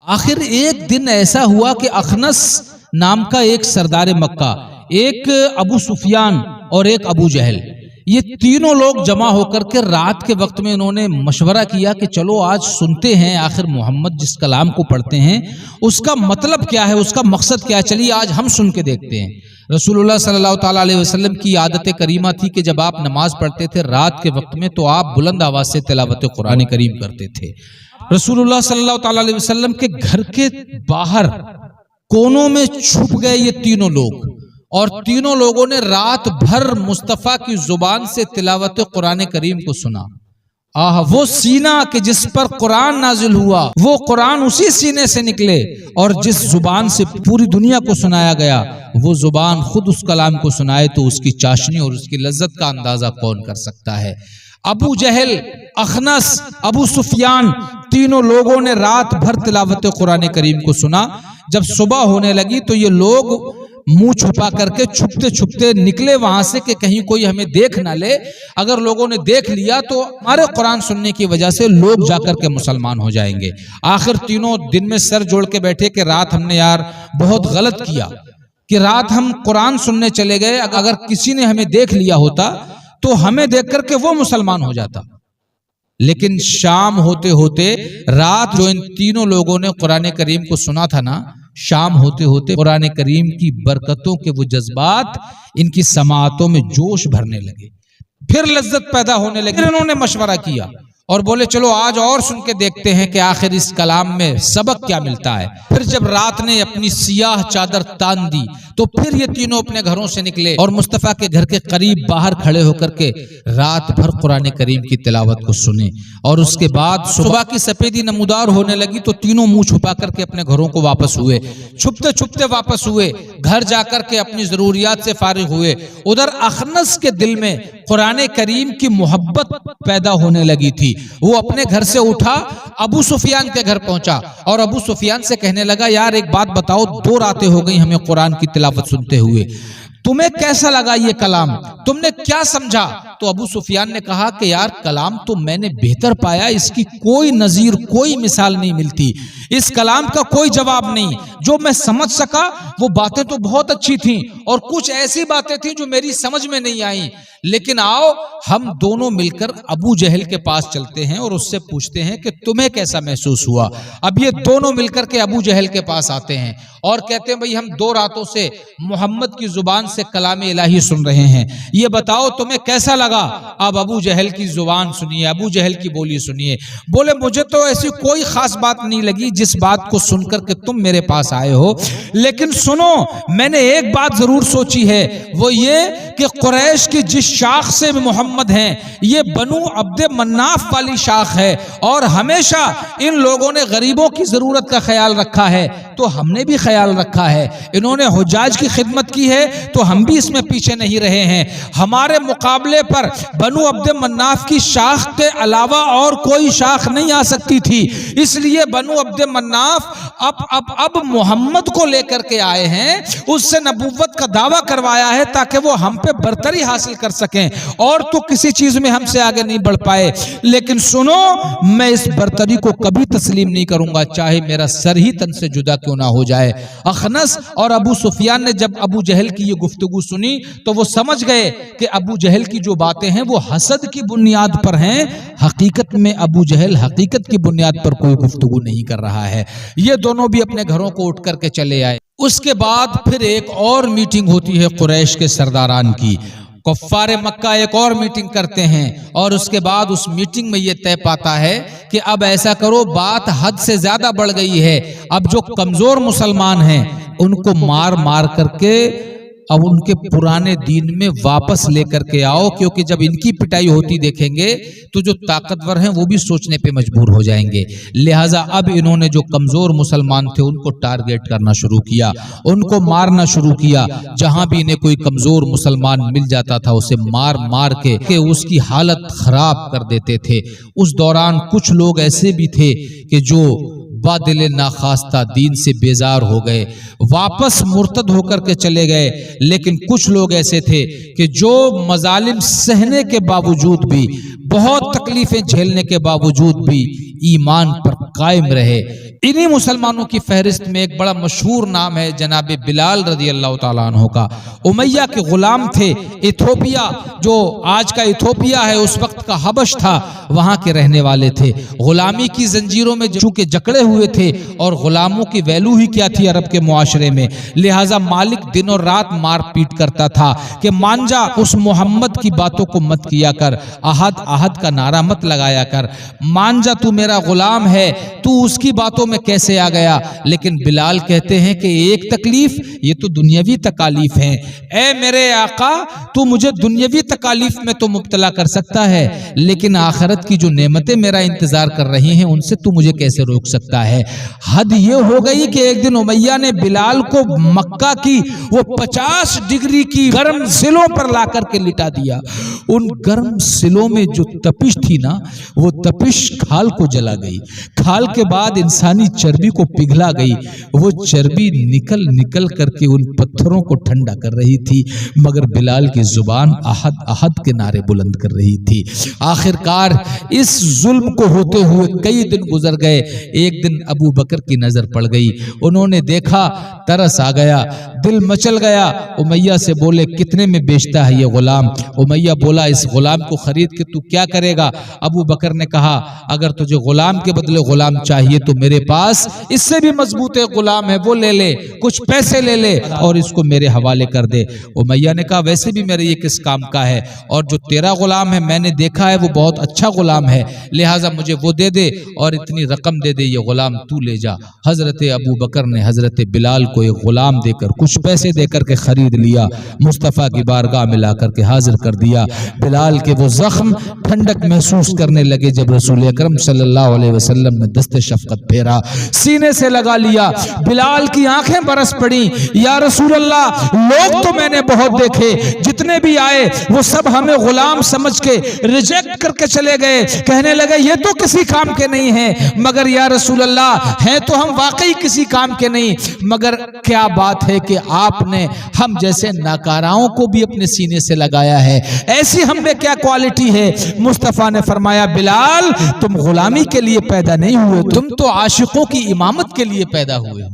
آخر ایک دن ایسا ہوا کہ اخنس نام کا ایک سردار مکہ، ایک ابو سفیان اور ایک ابو جہل، یہ تینوں لوگ جمع ہو کر کے رات کے وقت میں انہوں نے مشورہ کیا کہ چلو آج سنتے ہیں آخر محمد جس کلام کو پڑھتے ہیں اس کا مطلب کیا ہے، اس کا مقصد کیا ہے، چلیے آج ہم سن کے دیکھتے ہیں۔ رسول اللہ صلی اللہ تعالیٰ علیہ وسلم کی عادت کریمہ تھی کہ جب آپ نماز پڑھتے تھے رات کے وقت میں تو آپ بلند آواز سے تلاوت قرآن کریم کرتے تھے۔ رسول اللہ صلی اللہ تعالیٰ علیہ وسلم کے گھر کے باہر کونوں میں چھپ گئے یہ تینوں لوگ، اور تینوں لوگوں نے رات بھر مصطفیٰ کی زبان سے تلاوت قرآن کریم کو سنا۔ وہ سینہ کہ جس پر قرآن نازل ہوا، وہ قرآن اسی سینے سے نکلے، اور جس زبان سے پوری دنیا کو سنایا گیا وہ زبان خود اس کلام کو سنائے تو اس کی چاشنی اور اس کی لذت کا اندازہ کون کر سکتا ہے۔ ابو جہل، اخنس، ابو سفیان، تینوں لوگوں نے رات بھر تلاوت قرآن کریم کو سنا۔ جب صبح ہونے لگی تو یہ لوگ منہ چھپا کر کے چھپتے چھپتے نکلے وہاں سے کہ کہیں کوئی ہمیں دیکھ نہ لے، اگر لوگوں نے دیکھ لیا تو ہمارے قرآن سننے کی وجہ سے لوگ جا کر کے مسلمان ہو جائیں گے۔ آخر تینوں دن میں سر جوڑ کے بیٹھے کہ رات ہم نے یار بہت غلط کیا کہ رات ہم قرآن سننے چلے گئے، اگر کسی نے ہمیں دیکھ لیا ہوتا تو ہمیں دیکھ کر کے وہ مسلمان ہو جاتا۔ لیکن شام ہوتے ہوتے رات جو ان تینوں لوگوں نے قرآن کریم کو سنا تھا نا، شام ہوتے ہوتے قرآن کریم کی برکتوں کے وہ جذبات ان کی سماعتوں میں جوش بھرنے لگے، پھر لذت پیدا ہونے لگی۔ پھر انہوں نے مشورہ کیا اور بولے چلو آج اور سن کے دیکھتے ہیں کہ آخر اس کلام میں سبق کیا ملتا ہے۔ پھر جب رات نے اپنی سیاہ چادر تان دی تو پھر یہ تینوں اپنے گھروں سے نکلے اور مصطفیٰ کے گھر کے قریب باہر کھڑے ہو کر کے رات بھر قرآن کریم کی تلاوت کو سنے، اور اس کے بعد صبح کی سفیدی نمودار ہونے لگی تو تینوں منہ چھپا کر کے اپنے گھروں کو واپس ہوئے، چھپتے چھپتے واپس ہوئے، گھر جا کر کے اپنی ضروریات سے فارغ ہوئے۔ ادھر اخنس کے دل میں قرآن کریم کی محبت پیدا ہونے لگی تھی، وہ اپنے گھر سے اٹھا ابو سفیان کے گھر پہنچا اور ابو سفیان سے کہنے لگا یار ایک بات بتاؤ، 2 راتیں ہو گئی ہمیں قرآن کی تلاوت سنتے ہوئے، تمہیں کیسا لگا یہ کلام، تم نے کیا سمجھا؟ تو ابو سفیان نے کہا کہ یار کلام تو میں نے بہتر پایا، اس کی کوئی نظیر کوئی مثال نہیں ملتی، اس کلام کا کوئی جواب نہیں، جو میں سمجھ سکا وہ باتیں تو بہت اچھی تھیں اور کچھ ایسی باتیں تھیں جو میری سمجھ میں نہیں آئیں، لیکن آؤ ہم دونوں مل کر ابو جہل کے پاس چلتے ہیں اور اس سے پوچھتے ہیں کہ تمہیں کیسا محسوس ہوا۔ اب یہ دونوں مل کر کے ابو جہل کے پاس آتے ہیں اور کہتے ہیں بھئی ہم 2 راتوں سے محمد کی زبان سے کلام الہی سن رہے ہیں، یہ بتاؤ تمہیں کیسا لگا؟ اب ابو جہل کی زبان سنیے، ابو جہل کی بولی سنیے۔ بولے مجھے تو ایسی کوئی خاص بات نہیں لگی جس بات کو سن کر کے تم میرے پاس آئے ہو، لیکن سنو میں نے ایک بات ضرور سوچی ہے، وہ یہ کہ قریش کی جس شاخ سے محمد ہیں یہ بنو عبد مناف والی شاخ ہے، اور ہمیشہ ان لوگوں نے غریبوں کی ضرورت کا خیال رکھا ہے تو ہم نے بھی خیال رکھا ہے، انہوں نے حجاج کی خدمت کی ہے تو ہم بھی اس میں پیچھے نہیں رہے ہیں، ہمارے مقابلے پر بنو عبد مناف کی شاخ کے علاوہ اور کوئی شاخ نہیں آ سکتی تھی، اس لیے بنو عبد مناف اب محمد کو لے کر کے آئے ہیں، اس سے نبوت کا دعویٰ کروایا ہے تاکہ وہ ہم پہ برتری حاصل کر سکیں، اور تو کسی چیز میں ہم سے آگے نہیں بڑھ پائے، لیکن سنو میں اس برتری کو کبھی تسلیم نہیں کروں گا چاہے میرا سر ہی تن سے جدا کیوں نہ ہو جائے۔ اخنس اور ابو سفیان نے جب ابو جہل کی یہ گفتگو سنی تو وہ سمجھ گئے کہ ابو جہل کی جو باتیں ہیں وہ حسد کی بنیاد پر ہیں، حقیقت میں ابو جہل حقیقت کی بنیاد پر کوئی گفتگو نہیں کر رہا ہے۔ یہ دونوں بھی اپنے گھروں کو اٹھ کر کے چلے آئے۔ اس کے بعد پھر ایک اور میٹنگ ہوتی ہے قریش کے سرداران کی، کفار مکہ ایک اور میٹنگ کرتے ہیں، اور اس کے بعد اس میٹنگ میں یہ طے پاتا ہے کہ اب ایسا کرو، بات حد سے زیادہ بڑھ گئی ہے، اب جو کمزور مسلمان ہیں ان کو مار مار کر کے اب ان کے پرانے دین میں واپس لے کر کے آؤ، کیونکہ جب ان کی پٹائی ہوتی دیکھیں گے تو جو طاقتور ہیں وہ بھی سوچنے پہ مجبور ہو جائیں گے، لہٰذا اب انہوں نے جو کمزور مسلمان تھے ان کو ٹارگیٹ کرنا شروع کیا، ان کو مارنا شروع کیا، جہاں بھی انہیں کوئی کمزور مسلمان مل جاتا تھا اسے مار مار کے اس کی حالت خراب کر دیتے تھے۔ اس دوران کچھ لوگ ایسے بھی تھے کہ جو بادل ناخواستہ دین سے بیزار ہو گئے، واپس مرتد ہو کر کے چلے گئے، لیکن کچھ لوگ ایسے تھے کہ جو مظالم سہنے کے باوجود بھی، بہت تکلیفیں جھیلنے کے باوجود بھی ایمان پر قائم رہے۔ انہی مسلمانوں کی فہرست میں ایک بڑا مشہور نام ہے جناب بلال رضی اللہ تعالیٰ عنہ کا۔ امیہ کے غلام تھے، ایتھوپیا جو آج کا ایتھوپیا ہے اس وقت کا حبش تھا، وہاں کے رہنے والے تھے۔ غلامی کی زنجیروں میں چونکہ جکڑے ہوئے تھے، اور غلاموں کی ویلو ہی کیا تھی عرب کے معاشرے میں، لہٰذا مالک دن اور رات مار پیٹ کرتا تھا کہ مان جا، اس محمد کی باتوں کو مت کیا کر، احد احد کا نعرہ مت لگایا کر، مان جا تو میرا غلام ہے، تو اس کی باتوں میں کیسے آ گیا۔ لیکن بلال کہتے ہیں کہ ایک تکلیف، یہ تو دنیاوی تکالیف ہیں، اے میرے آقا تو مجھے دنیاوی تکالیف میں تو مبتلا کر سکتا ہے، لیکن آخرت کی جو نعمتیں میرا انتظار کر رہی ہیں ان سے تو مجھے کیسے روک سکتا ہے۔ حد یہ ہو گئی کہ ایک دن امیہ نے بلال کو مکہ کی وہ 50 ڈگری کی گرم سلوں پر لا کر کے لٹا دیا۔ ان گرم سلوں میں جو تپش تھی نا، وہ تپش کھال کو جلا گئی، کھال کے بعد انسانی چربی کو پگھلا گئی، وہ چربی نکل نکل کر کے ان پتھروں کو ٹھنڈا کر رہی تھی، مگر بلال کی زبان احد احد کے نعرے بلند کر رہی تھی۔ آخر کار اس ظلم کو ہوتے ہوئے کئی دن گزر گئے۔ ایک دن ابو بکر کی نظر پڑ گئی، انہوں نے دیکھا، ترس آ گیا، دل مچل گیا۔ امیہ سے بولے کتنے میں بیچتا ہے یہ غلام؟ امیہ بولا اس غلام کو خرید کے تو کیا کرے گا؟ ابو بکر نے کہا اگر تجھے غلام کے بدلے غلام چاہیے تو میرے پاس اس سے بھی مضبوط ایک غلام ہے، وہ لے لے، کچھ پیسے لے لے اور اس کو میرے حوالے کر دے۔ امیہ نے کہا ویسے بھی میرے یہ کس کام کا ہے، اور جو تیرا غلام ہے میں نے دیکھا ہے وہ بہت اچھا غلام ہے، لہٰذا مجھے وہ دے دے اور اتنی رقم دے دے، یہ غلام تو لے جا۔ حضرت ابو بکر نے حضرت بلال کو ایک غلام دے کر، کچھ پیسے دے کر کے خرید لیا، مصطفیٰ کی بارگاہ میں لا کر کے حاضر کر دیا۔ بلال کے وہ زخم ٹھنڈک محسوس کرنے لگے جب رسول اکرم صلی اللہ علیہ وسلم نے دست شفقت پھیرا، سینے سے لگا لیا۔ بلال کی آنکھیں برس پڑی، یا رسول اللہ لوگ تو میں نے بہت دیکھے، جتنے بھی آئے وہ سب ہمیں غلام سمجھ کے ریجیکٹ کر کے چلے گئے، کہنے لگے یہ تو کسی کام کے نہیں ہیں، مگر یا رسول اللہ ہیں تو ہم واقعی کسی کام کے نہیں، مگر کیا بات ہے کہ آپ نے ہم جیسے ناکاراؤں کو بھی اپنے سینے سے لگایا ہے، ایسی ہم میں کیا کوالٹی ہے؟ مصطفیٰ نے فرمایا بلال تم غلامی کے لیے پیدا نہیں ہوئے، تم تو عاشقوں کی امامت کے لیے پیدا ہوئے ہو۔